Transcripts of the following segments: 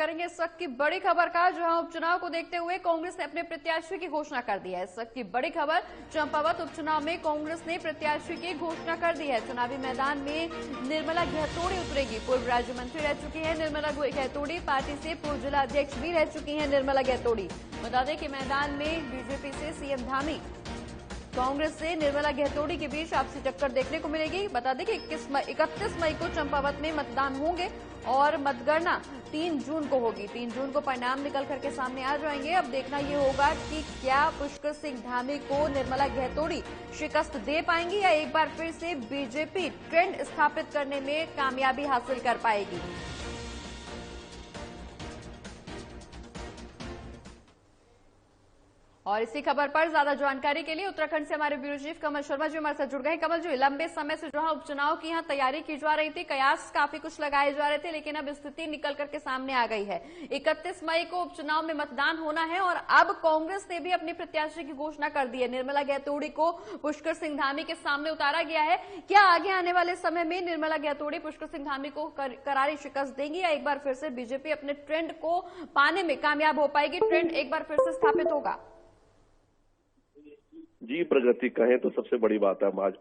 करेंगे इस वक्त की बड़ी खबर का, जहां उपचुनाव को देखते हुए कांग्रेस ने अपने प्रत्याशी की घोषणा कर दी है। इस वक्त की बड़ी खबर, चंपावत उपचुनाव में कांग्रेस ने प्रत्याशी की घोषणा कर दी है। चुनावी मैदान में निर्मला गहतोड़ी उतरेगी। पूर्व राज्य मंत्री रह चुकी है निर्मला गहतोड़ी, पार्टी से पूर्व जिला अध्यक्ष भी रह चुकी है निर्मला गहतोड़ी। बता दें कि मैदान में बीजेपी से सीएम धामी, कांग्रेस से निर्मला गहतोड़ी के बीच आपसी टक्कर देखने को मिलेगी। बता दें कि 31 मई को चंपावत में मतदान होंगे और मतगणना 3 जून को होगी। 3 जून को परिणाम निकल करके सामने आ जाएंगे। अब देखना ये होगा कि क्या पुष्कर सिंह धामी को निर्मला गहतोड़ी शिकस्त दे पाएंगी या एक बार फिर से बीजेपी ट्रेंड स्थापित करने में कामयाबी हासिल कर पाएगी। और इसी खबर पर ज्यादा जानकारी के लिए उत्तराखंड से हमारे ब्यूरो चीफ कमल शर्मा जी हमारे साथ जुड़ गए। कमल जी, लंबे समय से जो उपचुनाव की यहाँ तैयारी की जा रही थी, कयास काफी कुछ लगाए जा रहे थे, लेकिन अब स्थिति निकल करके सामने आ गई है। 31 मई को उपचुनाव में मतदान होना है और अब कांग्रेस ने भी अपने प्रत्याशी की घोषणा कर दी है। निर्मला गहतोड़ी को पुष्कर सिंह धामी के सामने उतारा गया है। क्या आगे आने वाले समय में निर्मला गहतोड़ी पुष्कर सिंह धामी को करारी शिकस्त देंगी या एक बार फिर से बीजेपी अपने ट्रेंड को पाने में कामयाब हो पाएगी? ट्रेंड एक बार फिर से स्थापित होगा? जी, प्रगति कहें तो सबसे बड़ी बात है, आज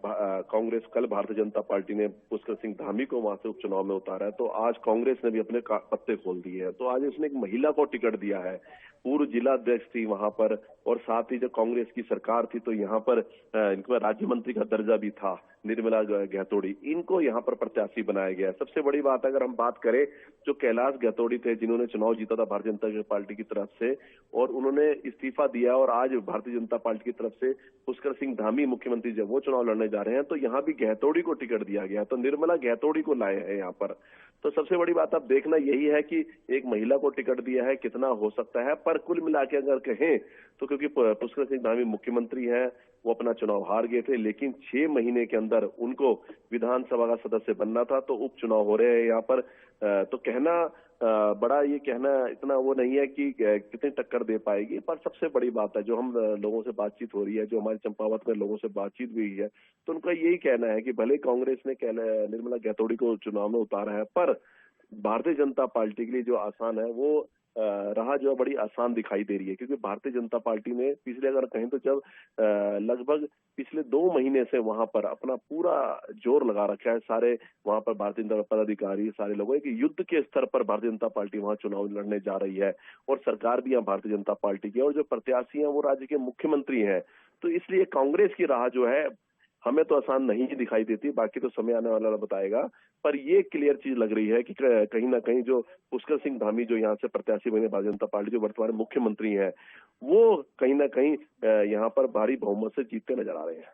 कांग्रेस, कल भारतीय जनता पार्टी ने पुष्कर सिंह धामी को वहां से उपचुनाव में उतारा है, तो आज कांग्रेस ने भी अपने पत्ते खोल दिए हैं। तो आज उसने एक महिला को टिकट दिया है। पूर्व जिला अध्यक्ष थी वहां पर, और साथ ही जब कांग्रेस की सरकार थी तो यहाँ पर इनको राज्य मंत्री का दर्जा भी था। निर्मला गहतोड़ी, इनको यहाँ पर प्रत्याशी बनाया गया है। सबसे बड़ी बात अगर हम बात करें, जो कैलाश गहतोड़ी थे जिन्होंने चुनाव जीता था भारतीय जनता पार्टी की तरफ से, और उन्होंने इस्तीफा दिया और आज भारतीय जनता पार्टी की तरफ से पुष्कर सिंह धामी मुख्यमंत्री जब वो चुनाव लड़ने जा रहे हैं, तो यहाँ भी गहतोड़ी को टिकट दिया गया। तो निर्मला गहतोड़ी को लाए हैं यहाँ पर। तो सबसे बड़ी बात अब देखना यही है कि एक महिला को टिकट दिया है, कितना हो सकता है। पर कुल मिला के अगर कहें तो, क्योंकि पुष्कर सिंह धामी मुख्यमंत्री हैं, वो अपना चुनाव हार गए थे, लेकिन 6 महीने के अंदर उनको विधानसभा का सदस्य बनना था, तो उपचुनाव हो रहे हैं यहाँ पर। तो कहना बड़ा, ये कहना इतना वो नहीं है कि कितनी टक्कर दे पाएगी। पर सबसे बड़ी बात है, जो हम लोगों से बातचीत हो रही है, जो हमारे चंपावत में लोगों से बातचीत हुई है, तो उनका यही कहना है कि भले कांग्रेस ने निर्मला गहतोड़ी को चुनाव में उतारा है, पर भारतीय जनता पार्टी के लिए जो आसान है वो राह जो है बड़ी आसान दिखाई दे रही है। क्योंकि भारतीय जनता पार्टी ने पिछले, अगर कहें तो, जब लगभग पिछले 2 महीने से वहां पर अपना पूरा जोर लगा रखा है, सारे वहां पर भारतीय जनता पदाधिकारी, सारे लोगों की युद्ध के स्तर पर भारतीय जनता पार्टी वहां चुनाव लड़ने जा रही है, और सरकार भी यहाँ भारतीय जनता पार्टी की, और जो प्रत्याशी हैं वो राज्य के मुख्यमंत्री हैं। तो इसलिए कांग्रेस की राह जो है हमें तो आसान नहीं दिखाई देती, बाकी तो समय आने वाला बताएगा। पर ये क्लियर चीज लग रही है कि कहीं ना कहीं जो पुष्कर सिंह धामी जो यहाँ से प्रत्याशी बने भारतीय जनता पार्टी, जो वर्तमान मुख्यमंत्री हैं, वो कहीं ना कहीं यहाँ पर भारी बहुमत से जीतते नजर आ रहे हैं।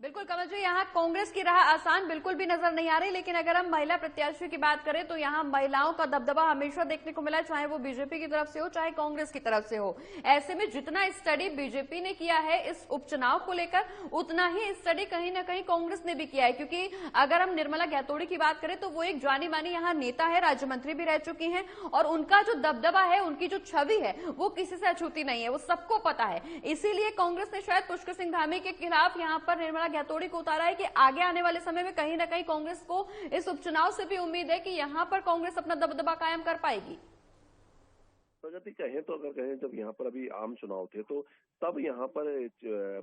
बिल्कुल कमल जी, यहाँ कांग्रेस की राह आसान बिल्कुल भी नजर नहीं आ रही, लेकिन अगर हम महिला प्रत्याशियों की बात करें तो यहाँ महिलाओं का दबदबा हमेशा देखने को मिला, चाहे वो बीजेपी की तरफ से हो चाहे कांग्रेस की तरफ से हो। ऐसे में जितना स्टडी बीजेपी ने किया है इस उपचुनाव को लेकर, उतना ही स्टडी कहीं ना कहीं कांग्रेस ने भी किया है। क्योंकि अगर हम निर्मला गहतोड़ी की बात करें तो वो एक जानी मानी यहाँ नेता है, राज्य मंत्री भी रह चुकी हैं, और उनका जो दबदबा है, उनकी जो छवि है, वो किसी से अछूती नहीं है, वो सबको पता है। इसीलिए कांग्रेस ने शायद पुष्कर सिंह धामी के खिलाफ यहाँ पर निर्मला गहतोड़ी को उतारा है कि आगे आने वाले समय में कहीं ना कहीं कांग्रेस को इस उपचुनाव से भी उम्मीद है कि यहां पर कांग्रेस अपना दबदबा कायम कर पाएगी। प्रगति कहें तो, अगर कहें जब यहाँ पर अभी आम चुनाव थे तो तब यहाँ पर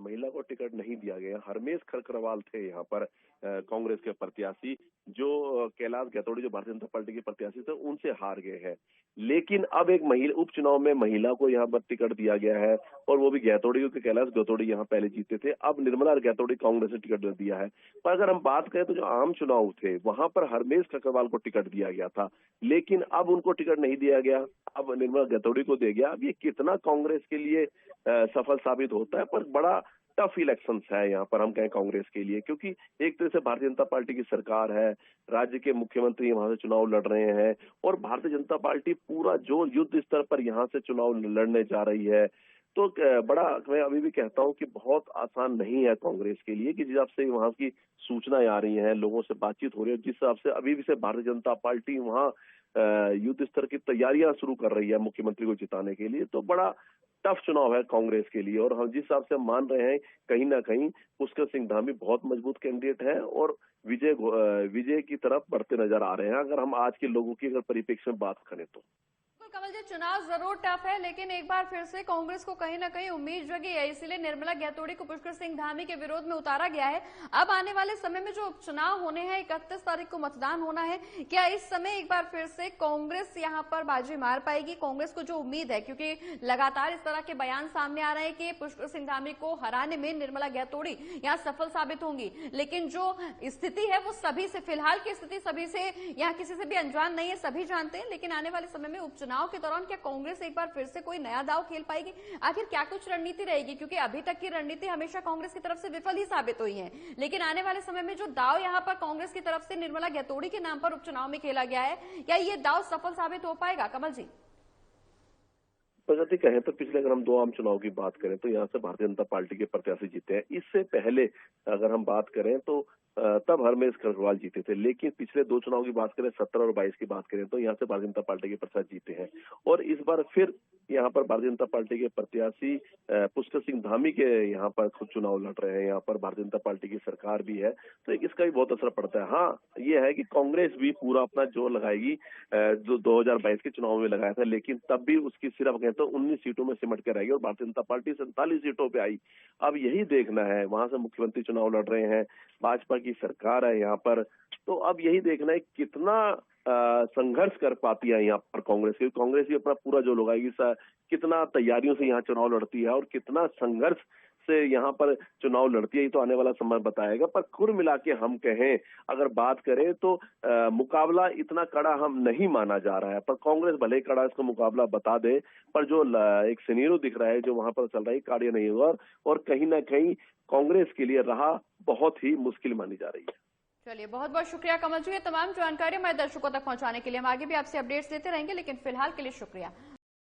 महिला को टिकट नहीं दिया गया। हरमेश खरकरवाल थे यहाँ पर कांग्रेस के प्रत्याशी, जो कैलाश गहतोड़ी जो भारतीय जनता पार्टी के प्रत्याशी थे, उनसे हार गए हैं। लेकिन अब एक महिला उपचुनाव में महिला को यहाँ पर टिकट दिया गया है, और वो भी गहतोड़ी, क्योंकि कैलाश गहतोड़ी यहाँ पहले जीते थे। अब निर्मला गहतोड़ी कांग्रेस ने टिकट दिया है। पर अगर हम बात करें तो जो आम चुनाव थे वहां पर हरमेश खरकरवाल को टिकट दिया गया था, लेकिन अब उनको टिकट नहीं दिया गया, अब निर्मला गहतोड़ी को दे गया। अब ये कितना कांग्रेस के लिए सफल साबित होता है, पर बड़ा टफ इलेक्शंस है यहाँ पर हम कहें कांग्रेस के लिए, क्योंकि एक तरह से भारतीय जनता पार्टी की सरकार है, राज्य के मुख्यमंत्री वहां से चुनाव लड़ रहे हैं, और भारतीय जनता पार्टी पूरा जो युद्ध स्तर पर यहाँ से चुनाव लड़ने जा रही है। तो बड़ा, मैं अभी भी कहता हूं कि बहुत आसान नहीं है कांग्रेस के लिए, कि जिस हिसाब से वहां की सूचनाएं आ रही हैं, लोगों से बातचीत हो रही है, जिस हिसाब से अभी भी से भारतीय जनता पार्टी वहां युद्ध स्तर की तैयारियां शुरू कर रही है मुख्यमंत्री को जिताने के लिए, तो बड़ा टफ चुनाव है कांग्रेस के लिए। और हम जिस हिसाब से मान रहे हैं, कहीं ना कहीं पुष्कर सिंह धामी बहुत मजबूत कैंडिडेट है और विजय की तरफ बढ़ते नजर आ रहे हैं, अगर हम आज के लोगों की अगर परिप्रेक्ष्य में बात करें तो। कमल जी, चुनाव जरूर टफ है, लेकिन एक बार फिर से कांग्रेस को कहीं ना कहीं उम्मीद जगी है, इसीलिए निर्मला गहतोड़ी को पुष्कर सिंह धामी के विरोध में उतारा गया है। अब आने वाले समय में जो उपचुनाव होने हैं, 31 तारीख को मतदान होना है, क्या इस समय एक बार फिर से कांग्रेस यहां पर बाजी मार पाएगी? कांग्रेस को जो उम्मीद है, क्योंकि लगातार इस तरह के बयान सामने आ रहे हैं कि पुष्कर सिंह धामी को हराने में निर्मला गहतोड़ी यहाँ सफल साबित होंगी, लेकिन जो स्थिति है वो सभी से, फिलहाल की स्थिति सभी से, यहाँ किसी से भी अनजान नहीं है, सभी जानते हैं। लेकिन आने वाले समय में उपचुनाव के दौरान क्या कांग्रेस एक बार फिर से कोई नया दांव खेल पाएगी? आखिर क्या कुछ रणनीति रहेगी? क्योंकि अभी तक की रणनीति हमेशा कांग्रेस की तरफ से विफल ही साबित हुई है, लेकिन आने वाले समय में जो दांव यहां पर कांग्रेस की तरफ से निर्मला गहतोड़ी के नाम पर उपचुनाव में खेला गया है, क्या ये दांव सफल साबित हो पाएगा? कमल जी, प्रगति कहें तो पिछले अगर हम 2 आम चुनाव की बात करें तो यहाँ से भारतीय जनता पार्टी के प्रत्याशी जीते हैं। इससे पहले अगर हम बात करें तो तब हरमेश खरगवाल जीते थे, लेकिन पिछले 2 चुनाव की बात करें, 17 और 22 की बात करें तो यहाँ से भारतीय जनता पार्टी के प्रत्याशी जीते हैं। और इस बार फिर यहाँ पर भारतीय जनता पार्टी के प्रत्याशी पुष्कर सिंह धामी के यहाँ पर खुद चुनाव लड़ रहे हैं। यहाँ पर भारतीय जनता पार्टी की सरकार भी है, तो इसका भी बहुत असर पड़ता है। हाँ, ये है कि कांग्रेस भी पूरा अपना जोर लगाएगी, जो 2022 के चुनाव में लगाया था, लेकिन तब भी उसकी सिर्फ कहते हैं 19 सीटों में सिमट के रहेगी और भारतीय जनता पार्टी 47 सीटों पे आई। अब यही देखना है, वहां से मुख्यमंत्री चुनाव लड़ रहे हैं, भाजपा की सरकार है यहाँ पर, तो अब यही देखना है कितना संघर्ष कर पाती है यहाँ पर कांग्रेस की। कांग्रेस भी अपना पूरा जो लगाएगी, कितना तैयारियों से यहाँ चुनाव लड़ती है और कितना संघर्ष से यहाँ पर चुनाव लड़ती है, ये तो आने वाला समय बताएगा। पर कुल मिला के हम कहें, अगर बात करें तो मुकाबला इतना कड़ा हम नहीं माना जा रहा है, पर कांग्रेस भले कड़ा इसका मुकाबला बता दे, पर जो एक सिनेरियो दिख रहा है जो वहां पर चल रहा है, कार्य नहीं होगा और कहीं ना कहीं कांग्रेस के लिए राह बहुत ही मुश्किल मानी जा रही है। चलिए, बहुत बहुत शुक्रिया कमल जी, ये तमाम जानकारी हमारे दर्शकों तक पहुंचाने के लिए। हम आगे भी आपसे अपडेट्स लेते रहेंगे, लेकिन फिलहाल के लिए शुक्रिया।